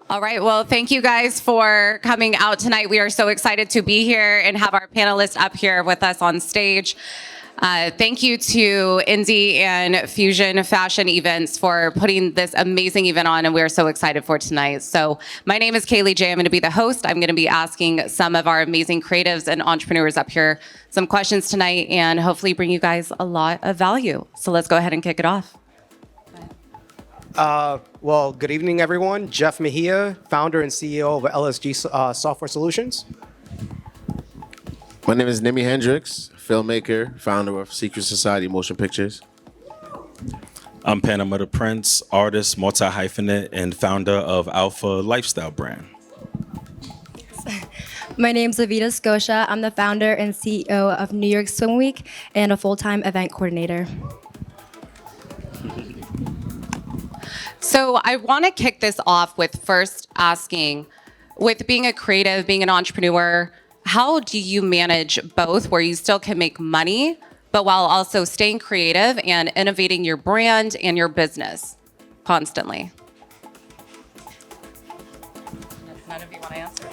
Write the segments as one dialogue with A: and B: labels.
A: All right, well, thank you guys for coming out tonight. We are so excited to be here and have our panelists up here with us on stage. Thank you to Indie and Fusion Fashion Events for putting this amazing event on, and we're so excited for tonight. So my name is Kayleigh Jae. I'm going to be the host. I'm going to be asking some of our amazing creatives and entrepreneurs up here some questions tonight and hopefully bring you guys a lot of value. So let's go ahead and kick it off.
B: Well, good evening, everyone. Jeff Mejia, founder and CEO of LSG Software Solutions.
C: My name is Nimi Hendrix, filmmaker, founder of Secret Society Motion Pictures.
D: I'm Panama Da Prince, artist, multi-hyphenate, and founder of Alpha Lifestyle brand.
E: My name's Evita Scoccia. I'm the founder and CEO of New York Swim Week and a full-time event coordinator.
A: So I want to kick this off with first asking, with being a creative, being an entrepreneur, how do you manage both where you still can make money, but while also staying creative and innovating your brand and your business constantly? None of you want to answer?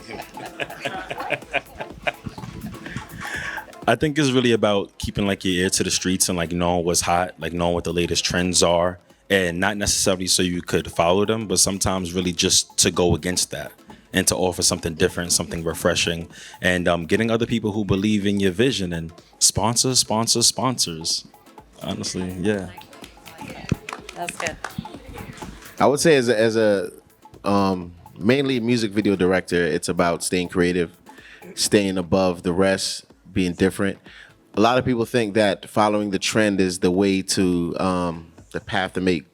D: I think it's really about keeping like your ear to the streets and like knowing what's hot, like knowing what the latest trends are, and not necessarily so you could follow them, but sometimes really just to go against that and to offer something different, something refreshing, and getting other people who believe in your vision and sponsors. Honestly, yeah.
A: That's good.
C: I would say as a mainly music video director, it's about staying creative, staying above the rest, being different. A lot of people think that following the trend is the way to the path to make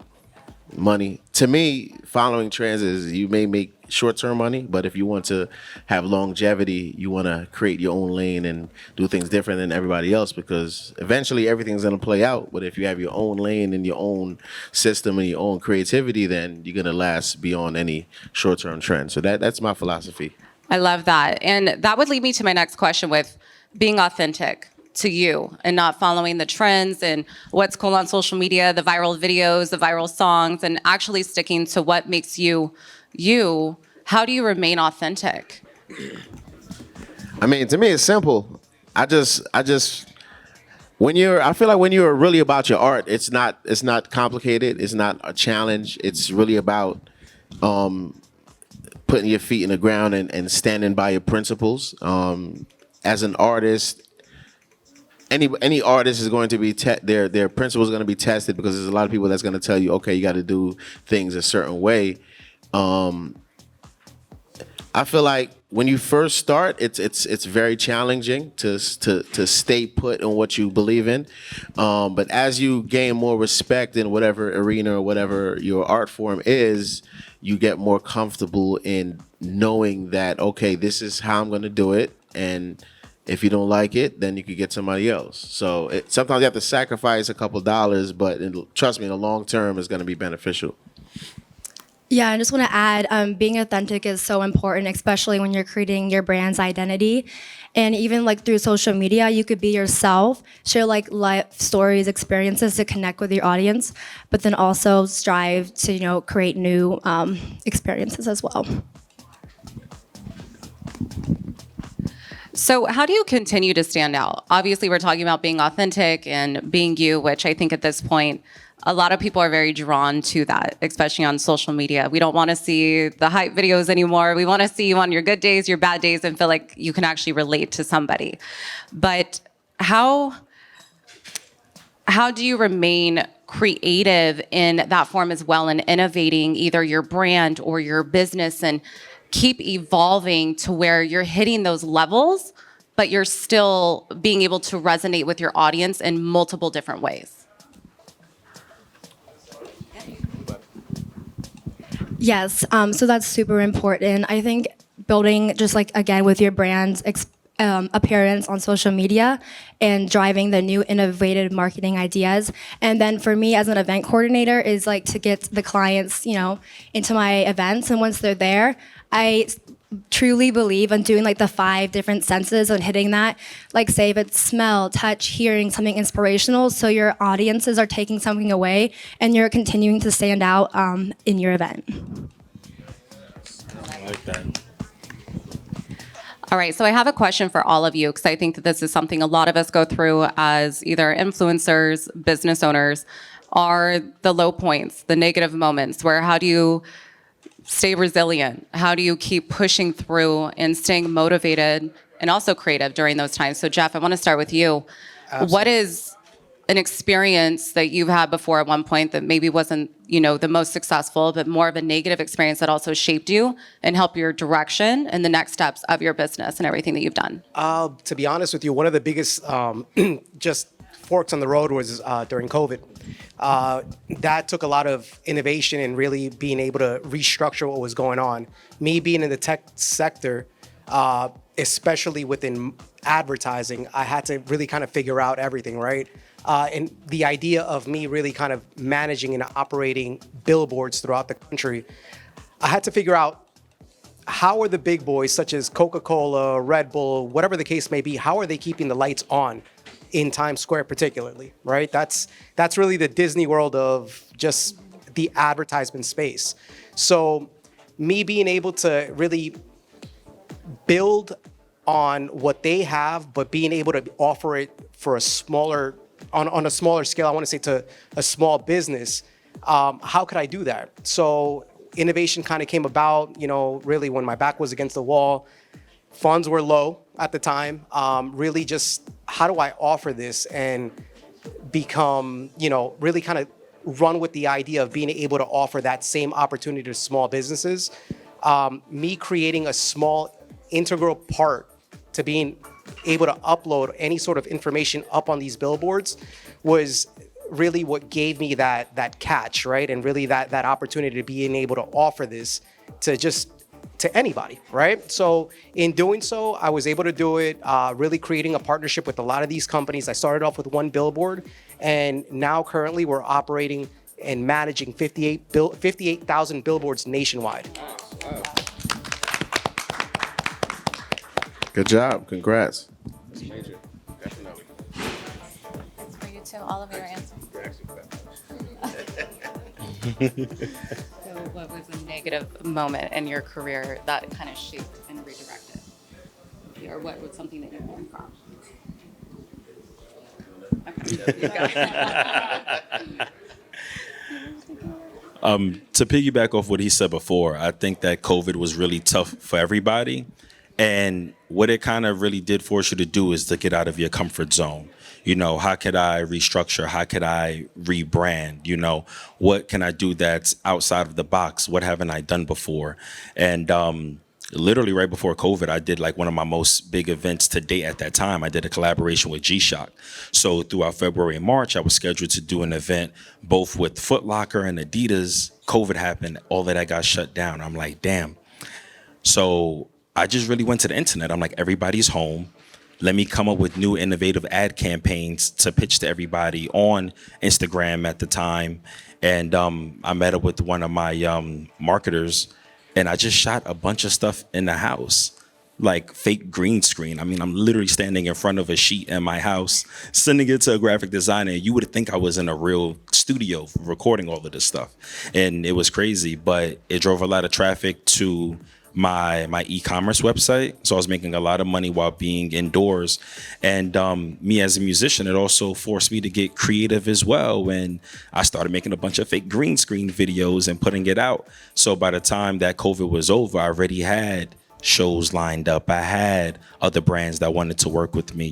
C: money. To me, following trends is you may make short-term money, but if you want to have longevity, you want to create your own lane and do things different than everybody else, because eventually everything's going to play out. But if you have your own lane and your own system and your own creativity, then you're going to last beyond any short-term trend. So that's my philosophy.
A: I love that. And that would lead me to my next question with being authentic to you and not following the trends and what's cool on social media, the viral videos, the viral songs, and actually sticking to what makes you you. How do you remain authentic?
C: I mean, to me, it's simple. I feel like when you're really about your art, it's not complicated. It's not a challenge. It's really about putting your feet in the ground and standing by your principles. As an artist, any artist is going to be their principles are going to be tested, because there's a lot of people that's going to tell you, okay, you got to do things a certain way. I feel like when you first start, it's very challenging to stay put on what you believe in. But as you gain more respect in whatever arena or whatever your art form is, you get more comfortable in knowing that, okay, this is how I'm going to do it, and if you don't like it, then you could get somebody else. So sometimes you have to sacrifice a couple dollars, but trust me, in the long term, it's going to be beneficial.
E: Yeah, I just want to add, being authentic is so important, especially when you're creating your brand's identity. And even like through social media, you could be yourself, share like life stories, experiences to connect with your audience, but then also strive to, create new experiences as well.
A: So how do you continue to stand out? Obviously, we're talking about being authentic and being you, which I think at this point, a lot of people are very drawn to that, especially on social media. We don't want to see the hype videos anymore. We want to see you on your good days, your bad days, and feel like you can actually relate to somebody. But how do you remain creative in that form as well and innovating either your brand or your business and keep evolving to where you're hitting those levels, but you're still being able to resonate with your audience in multiple different ways?
E: Yes, so that's super important. I think building just like, again, with your brand's appearance on social media and driving the new innovative marketing ideas. And then for me as an event coordinator is like to get the clients, into my events. And once they're there, I truly believe in doing like the 5 different senses and hitting that, like say if it's smell, touch, hearing, something inspirational, so your audiences are taking something away and you're continuing to stand out in your event.
D: I like that.
A: All right, so I have a question for all of you because I think that this is something a lot of us go through as either influencers, business owners, are the low points, the negative moments, where how do you stay resilient? How do you keep pushing through and staying motivated and also creative during those times? So Jeff, I want to start with you.
B: Absolutely.
A: What is an experience that you've had before at one point that maybe wasn't, the most successful, but more of a negative experience that also shaped you and helped your direction and the next steps of your business and everything that you've done?
B: To be honest with you, one of the biggest just forks on the road was during COVID. That took a lot of innovation and really being able to restructure what was going on. Me being in the tech sector, especially within advertising, I had to really kind of figure out everything, right? And the idea of me really kind of managing and operating billboards throughout the country, I had to figure out how are the big boys such as Coca-Cola, Red Bull, whatever the case may be, how are they keeping the lights on in Times Square particularly, right? That's really the Disney World of just the advertisement space. So me being able to really build on what they have, but being able to offer it for a smaller, on a smaller scale, I want to say to a small business, how could I do that? So innovation kind of came about, really when my back was against the wall, funds were low at the time. Really just how do I offer this and become, really kind of run with the idea of being able to offer that same opportunity to small businesses. Me creating a small integral part to being able to upload any sort of information up on these billboards was really what gave me that catch, right? And really that opportunity to being able to offer this to anybody, right? So in doing so, I was able to do it, really creating a partnership with a lot of these companies. I started off with one billboard, and now currently we're operating and managing 58,000 billboards nationwide.
C: Good job. Congrats.
A: It's for you too, all of your answers. So what was a negative moment in your career that kind of shaped and redirected? Or what was something that you learned from? Okay. You got it.
D: To piggyback off what he said before, I think that COVID was really tough for everybody. And what it kind of really did force you to do is to get out of your comfort zone. How could I restructure? How could I rebrand? What can I do that's outside of the box? What haven't I done before? And literally right before COVID, I did like one of my most big events to date at that time. I did a collaboration with G-Shock. So throughout February and March, I was scheduled to do an event both with Foot Locker and Adidas. COVID happened. All of that got shut down. I'm like, damn. So I just really went to the internet. I'm like, everybody's home. Let me come up with new innovative ad campaigns to pitch to everybody on Instagram at the time. And I met up with one of my marketers, and I just shot a bunch of stuff in the house, like fake green screen. I mean, I'm literally standing in front of a sheet in my house, sending it to a graphic designer. You would think I was in a real studio recording all of this stuff. And it was crazy, but it drove a lot of traffic to my e-commerce website. So I was making a lot of money while being indoors. And me as a musician, it also forced me to get creative as well when I started making a bunch of fake green screen videos and putting it out. So by the time that COVID was over, I already had shows lined up. I had other brands that wanted to work with me,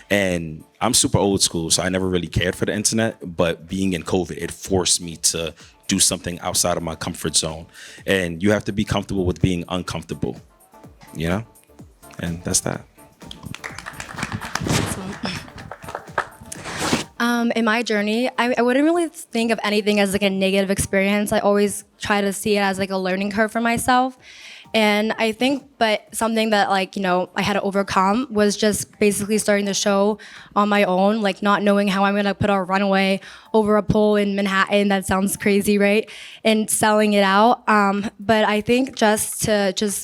D: and I'm super old school, so I never really cared for the internet. But being in COVID, it forced me to do something outside of my comfort zone. And you have to be comfortable with being uncomfortable, and that's that.
E: In my journey, I wouldn't really think of anything as like a negative experience. I always try to see it as like a learning curve for myself. And I think, but something that I had to overcome was just basically starting the show on my own, like not knowing how I'm gonna put out a runway over a pole in Manhattan. That sounds crazy, right? And selling it out. But I think just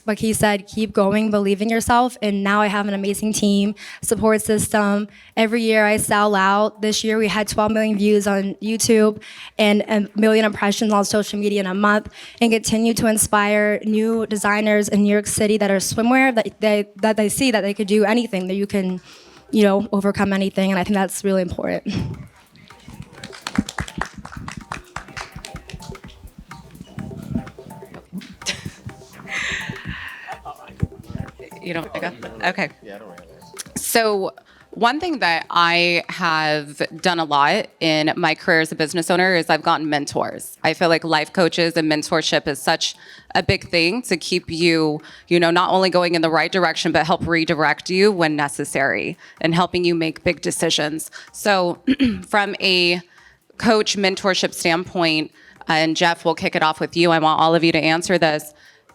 E: like he said, keep going, believe in yourself. And now I have an amazing team, support system. Every year I sell out. This year we had 12 million views on YouTube and a million impressions on social media in a month, and continue to inspire new designers in New York City that are swimwear, that they see that they could do anything, that you can, overcome anything. And I think that's really important.
A: You don't want to go? Okay. So one thing that I have done a lot in my career as a business owner is I've gotten mentors. I feel like life coaches and mentorship is such a big thing to keep you, not only going in the right direction, but help redirect you when necessary and helping you make big decisions. So from a coach mentorship standpoint, and Jeff, we'll kick it off with you. I want all of you to answer this.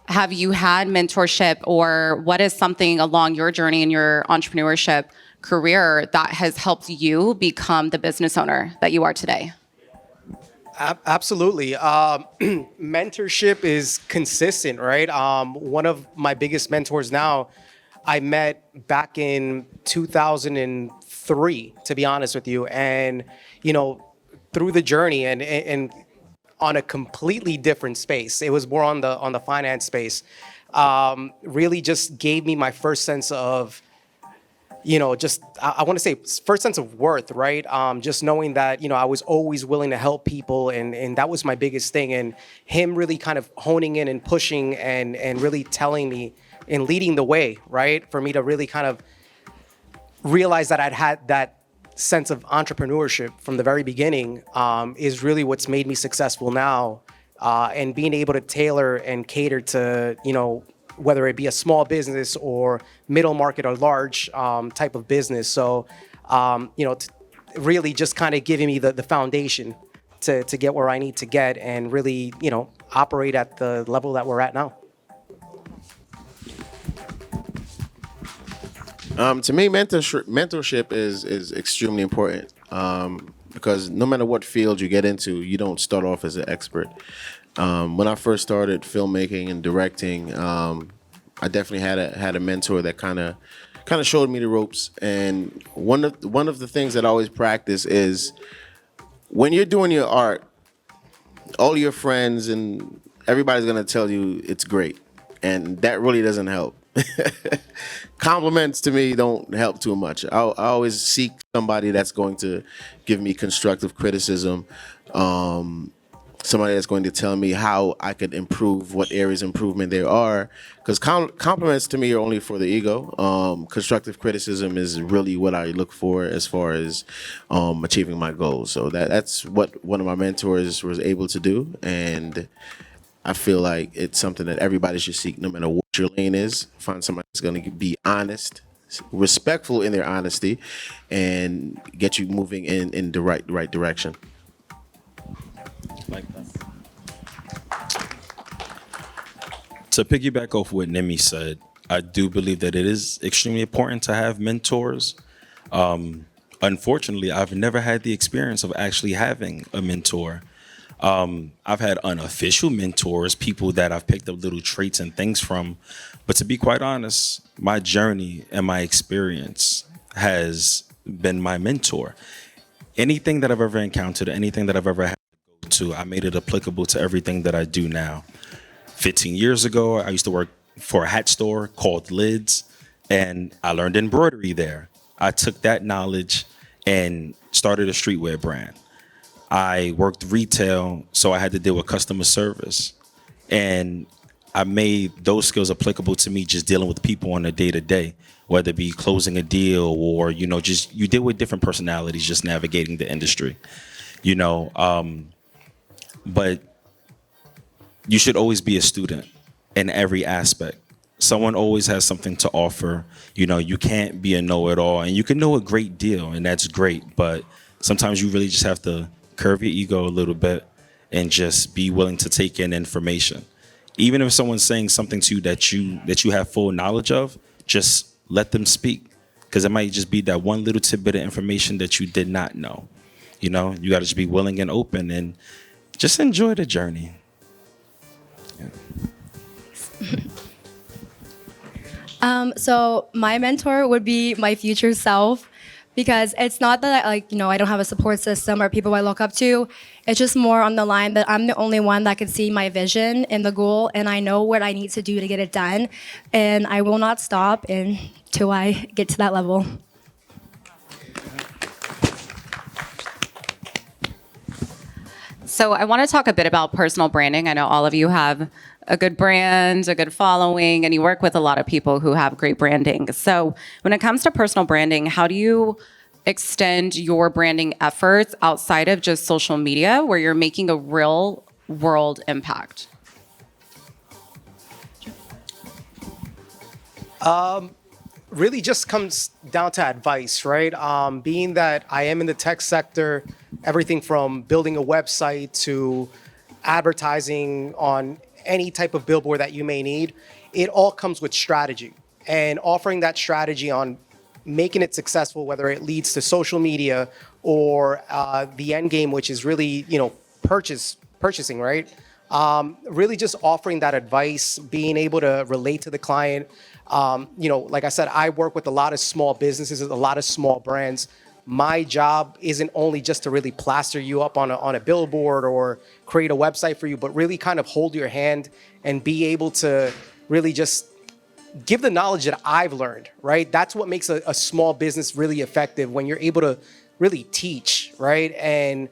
A: Have you had mentorship, or what is something along your journey in your entrepreneurship career that has helped you become the business owner that you are today?
B: Absolutely. Mentorship is consistent, right? One of my biggest mentors now, I met back in 2003, to be honest with you. And, through the journey and on a completely different space. It was more on the finance space. Really just gave me my first sense of, I want to say first sense of worth, right? Just knowing that, I was always willing to help people, and that was my biggest thing. And him really kind of honing in and pushing and really telling me and leading the way, right? For me to really kind of realize that I'd had that sense of entrepreneurship from the very beginning is really what's made me successful now, and being able to tailor and cater to, whether it be a small business or middle market or large type of business. So, really just kind of giving me the foundation to get where I need to get and really, operate at the level that we're at now.
C: To me, mentorship is extremely important, because no matter what field you get into, you don't start off as an expert. When I first started filmmaking and directing, I definitely had a mentor that kind of showed me the ropes. And one of the things that I always practice is when you're doing your art, all your friends and everybody's gonna tell you it's great, and that really doesn't help. Compliments to me don't help too much. I always seek somebody that's going to give me constructive criticism, somebody that's going to tell me how I could improve, what areas of improvement there are, because compliments to me are only for the ego. Constructive criticism is really what I look for as far as achieving my goals. So that's what one of my mentors was able to do, and I feel like it's something that everybody should seek, no matter what your lane is. Find somebody that's going to be honest, respectful in their honesty, and get you moving in the right direction.
D: Like that. To piggyback off what Nimi said, I do believe that it is extremely important to have mentors. Unfortunately, I've never had the experience of actually having a mentor. I've had unofficial mentors, people that I've picked up little traits and things from. But to be quite honest, my journey and my experience has been my mentor. Anything that I've ever encountered, anything that I've ever had to go to, I made it applicable to everything that I do now. 15 years ago, I used to work for a hat store called Lids, and I learned embroidery there. I took that knowledge and started a streetwear brand. I worked retail, so I had to deal with customer service. And I made those skills applicable to me just dealing with people on a day-to-day, whether it be closing a deal or, just you deal with different personalities just navigating the industry, But you should always be a student in every aspect. Someone always has something to offer. You can't be a know-it-all, and you can know a great deal, and that's great. But sometimes you really just have to curve your ego a little bit and just be willing to take in information. Even if someone's saying something to you that you have full knowledge of, just let them speak, because it might just be that one little tidbit of information that you did not know. You know, you got to just be willing and open and just enjoy the journey.
E: So my mentor would be my future self, because it's not that I don't have a support system or people I look up to. It's just more on the line that I'm the only one that can see my vision and the goal, and I know what I need to do to get it done, and I will not stop until I get to that level.
A: So I want to talk a bit about personal branding. I know all of you have a good brand, a good following, and you work with a lot of people who have great branding. So when it comes to personal branding, how do you extend your branding efforts outside of just social media where you're making a real world impact?
B: Really just comes down to advice, right? Being that I am in the tech sector, everything from building a website to advertising on any type of billboard that you may need, it all comes with strategy. And offering that strategy on making it successful, whether it leads to social media or the end game, which is really, purchasing, right? Really just offering that advice, being able to relate to the client. Like I said, I work with a lot of small businesses, a lot of small brands. My job isn't only just to really plaster you up on a billboard or create a website for you, but really kind of hold your hand and be able to really just give the knowledge that I've learned, right? That's what makes a small business really effective, when you're able to really teach, right? And,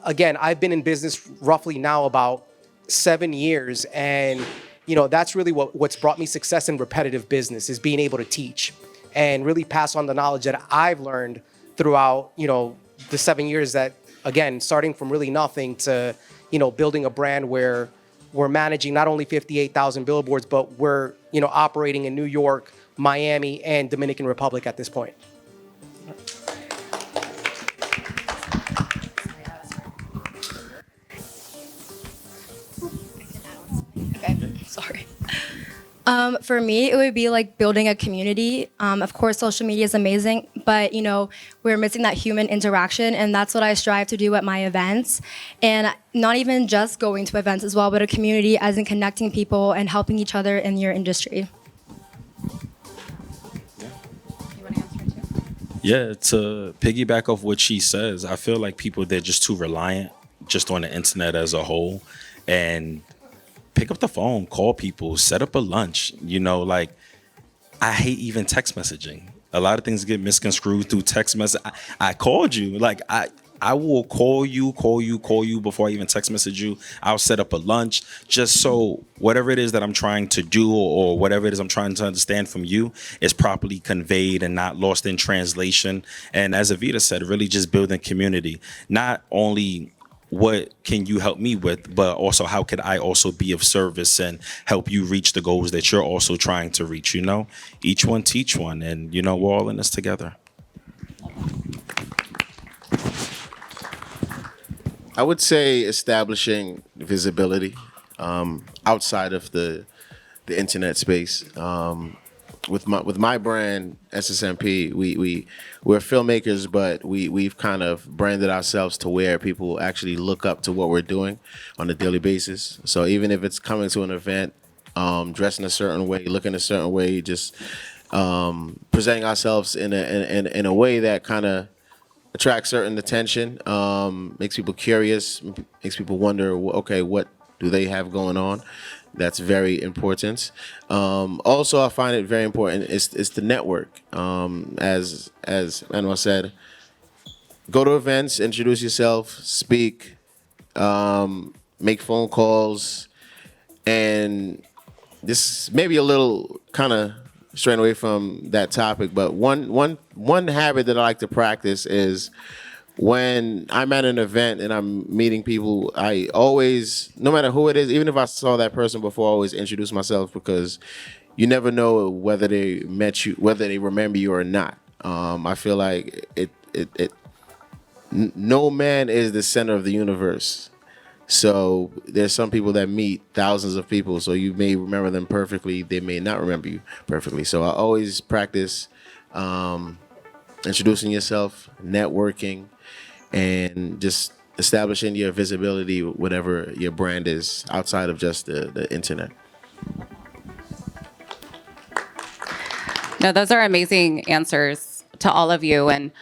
B: again, I've been in business roughly now about 7 years, and that's really what's brought me success in repetitive business, is being able to teach and really pass on the knowledge that I've learned throughout, the 7 years that, again, starting from really nothing to, building a brand where we're managing not only 58,000 billboards, but we're, operating in New York, Miami, and Dominican Republic at this point.
E: Sorry. For me, it would be like building a community. Of course, social media is amazing, but we're missing that human interaction, and that's what I strive to do at my events. And not even just going to events as well, but a community, as in connecting people and helping each other in your industry.
D: Yeah, to piggyback off what she says, I feel like people, they're just too reliant just on the internet as a whole. And pick up the phone, call people, set up a lunch. I hate even text messaging. A lot of things get misconstrued through text message. I called you. I will call you before I even text message you. I'll set up a lunch just so whatever it is that I'm trying to do or whatever it is I'm trying to understand from you is properly conveyed and not lost in translation. And as Evita said, really just building community. Not only what can you help me with, but also how could I also be of service and help you reach the goals that you're also trying to reach, Each one teach one, and, we're all in this together.
C: I would say establishing visibility outside of the internet space. With my brand SSMP, we're filmmakers, but we've kind of branded ourselves to where people actually look up to what we're doing on a daily basis. So even if it's coming to an event, dressing a certain way, looking a certain way, just presenting ourselves in a way that kind of attracts certain attention, makes people curious, makes people wonder, okay, what do they have going on? That's very important. Also, I find it very important is the network. As Manuel said, go to events, introduce yourself, speak, make phone calls, and this may be a little kind of straying away from that topic, but one habit that I like to practice is when I'm at an event and I'm meeting people, I always, no matter who it is, even if I saw that person before, I always introduce myself, because you never know whether they met you, whether they remember you or not. I feel like no man is the center of the universe. So there's some people that meet thousands of people, so you may remember them perfectly, they may not remember you perfectly. So I always practice introducing yourself, networking, and just establishing your visibility, whatever your brand is, outside of just the internet.
A: No, those are amazing answers to all of you. And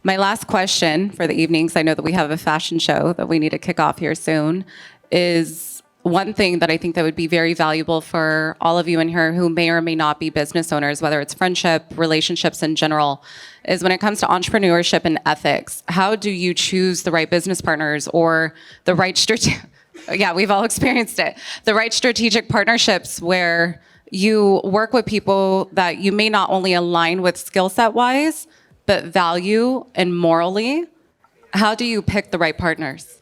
A: my last question for the evening, because I know that we have a fashion show that we need to kick off here soon, is one thing that I think that would be very valuable for all of you in here who may or may not be business owners, whether it's friendship, relationships in general, is when it comes to entrepreneurship and ethics, how do you choose the right business partners or the right yeah, we've all experienced it. The right strategic partnerships where you work with people that you may not only align with skill set wise, but value and morally. How do you pick the right partners?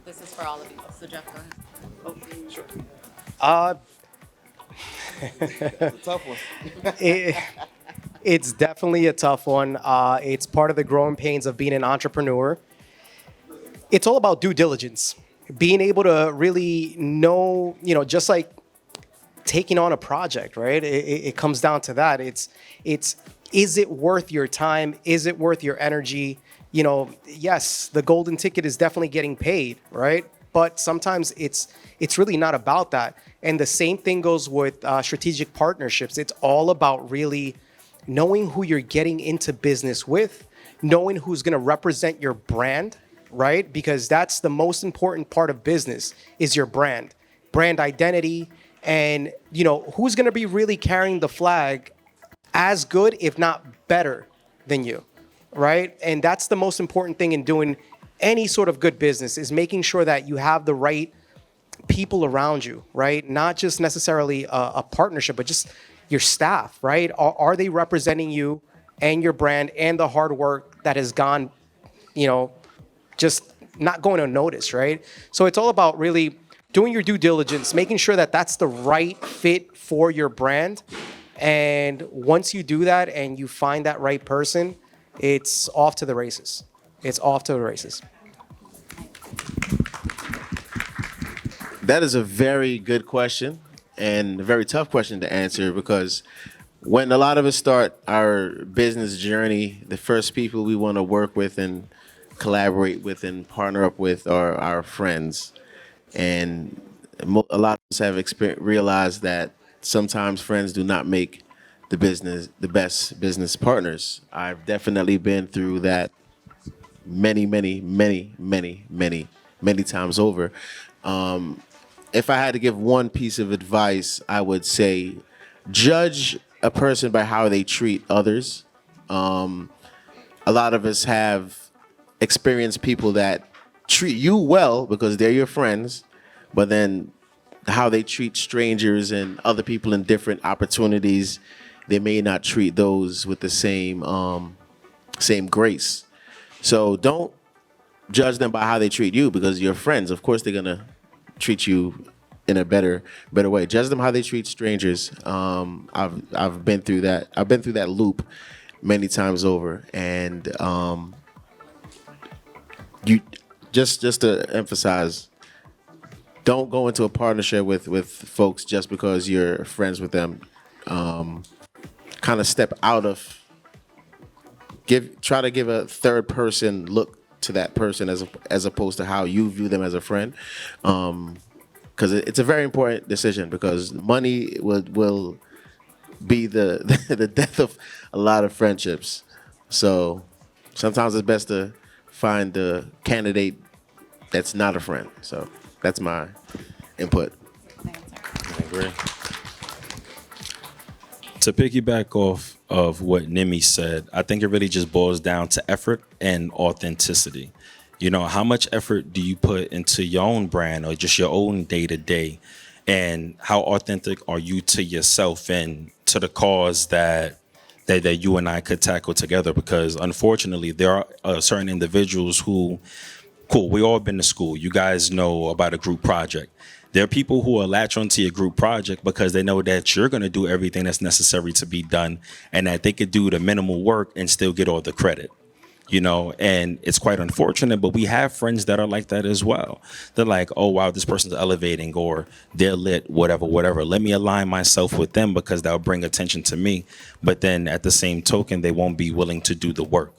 A: This is for all of you. So Jeff, go ahead.
B: Oh, sure.
C: It's a tough one.
B: It's definitely a tough one. It's part of the growing pains of being an entrepreneur. It's all about due diligence. Being able to really know, just like taking on a project, right? It comes down to that. Is it worth your time? Is it worth your energy? Yes, the golden ticket is definitely getting paid, right? But sometimes it's really not about that. And the same thing goes with strategic partnerships. It's all about really knowing who you're getting into business with, knowing who's going to represent your brand, right? Because that's the most important part of business is your brand identity, and who's going to be really carrying the flag as good, if not better than you, right? And that's the most important thing in doing any sort of good business, is making sure that you have the right people around you, right? Not just necessarily a partnership, but just your staff, right? Are they representing you and your brand and the hard work that has gone, just not going unnoticed, right? So it's all about really doing your due diligence, making sure that that's the right fit for your brand. And once you do that and you find that right person, it's off to the races. It's off to the races.
C: That is a very good question and a very tough question to answer, because when a lot of us start our business journey, the first people we want to work with and collaborate with and partner up with are our friends. And a lot of us have realized that sometimes friends do not make the best business partners. I've definitely been through that many times over. If I had to give one piece of advice, I would say judge a person by how they treat others. A lot of us have experienced people that treat you well because they're your friends, but then how they treat strangers and other people in different opportunities, they may not treat those with the same grace. So don't judge them by how they treat you, because you're friends. Of course, they're gonna treat you in a better way. Judge them how they treat strangers. I've been through that. I've been through that loop many times over, and you just to emphasize, don't go into a partnership with folks just because you're friends with them. Kind of step out of, try to give a third person look to that person as opposed to how you view them as a friend. Because it's a very important decision, because money will be the death of a lot of friendships. So sometimes it's best to find the candidate that's not a friend. So that's my input.
D: I agree. To piggyback off of what Nimi said, I think it really just boils down to effort and authenticity. How much effort do you put into your own brand or just your own day-to-day? And how authentic are you to yourself and to the cause that you and I could tackle together? Because unfortunately, there are certain individuals who, cool, we all been to school. You guys know about a group project. There are people who will latch onto your group project because they know that you're going to do everything that's necessary to be done, and that they could do the minimal work and still get all the credit. And it's quite unfortunate, but we have friends that are like that as well. They're like, oh, wow, this person's elevating, or they're lit, whatever. Let me align myself with them because that'll bring attention to me. But then at the same token, they won't be willing to do the work.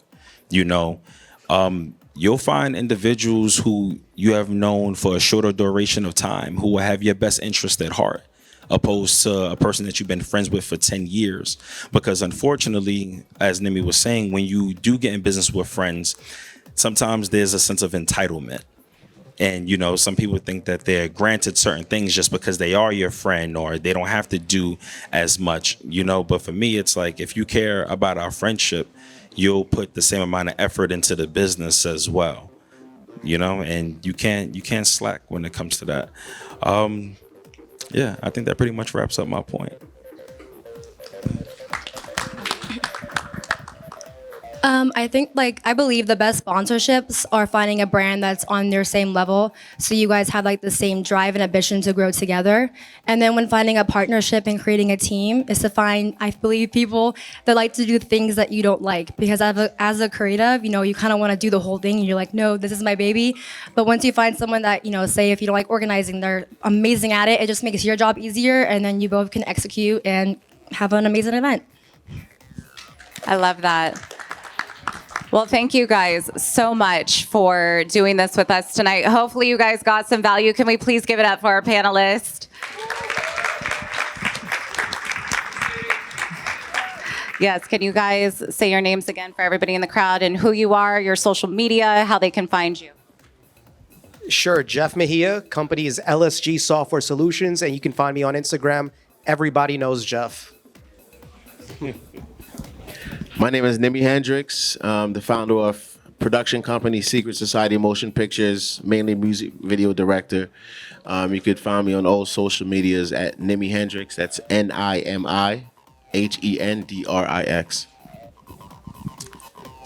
D: you'll find individuals who you have known for a shorter duration of time who will have your best interest at heart, opposed to a person that you've been friends with for 10 years. Because unfortunately, as Nimi was saying, when you do get in business with friends, sometimes there's a sense of entitlement. And, you know, some people think that they're granted certain things just because they are your friend, or they don't have to do as much, you know. But for me, it's like, if you care about our friendship, you'll put the same amount of effort into the business as well, you know, and you can't slack when it comes to that. Yeah, I think that pretty much wraps up my point.
E: I think, like, I believe the best sponsorships are finding a brand that's on their same level, so you guys have like the same drive and ambition to grow together. And then when finding a partnership and creating a team is to find, I believe, people that like to do things that you don't like. Because as a creative, you know, you kind of want to do the whole thing, and you're like, no, this is my baby. But once you find someone that, you know, say if you don't like organizing, they're amazing at it, it just makes your job easier, and then you both can execute and have an amazing event.
A: I love that. Well, thank you guys so much for doing this with us tonight. Hopefully you guys got some value. Can we please give it up for our panelists? Yes, can you guys say your names again for everybody in the crowd, and who you are, your social media, how they can find you?
B: Sure, Jeff Mejia. Company is LSG Software Solutions, and you can find me on Instagram. Everybody knows Jeff.
C: My name is Nimi Hendrix, the founder of production company Secret Society Motion Pictures, mainly music video director. You could find me on all social medias at Nimi Hendrix. That's NIMIHENDRIX.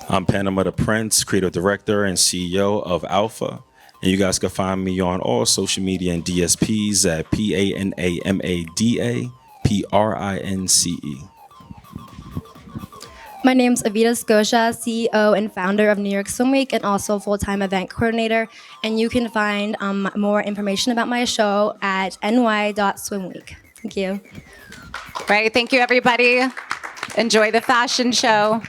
D: I'm Panama Da Prince, creative director and CEO of Alpha. And you guys can find me on all social media and DSPs at PANAMADAPRINCE.
E: My name's Evita Scoccia, CEO and founder of New York Swim Week, and also full-time event coordinator. And you can find more information about my show at ny.swimweek. Thank you.
A: Right, thank you, everybody. Enjoy the fashion show.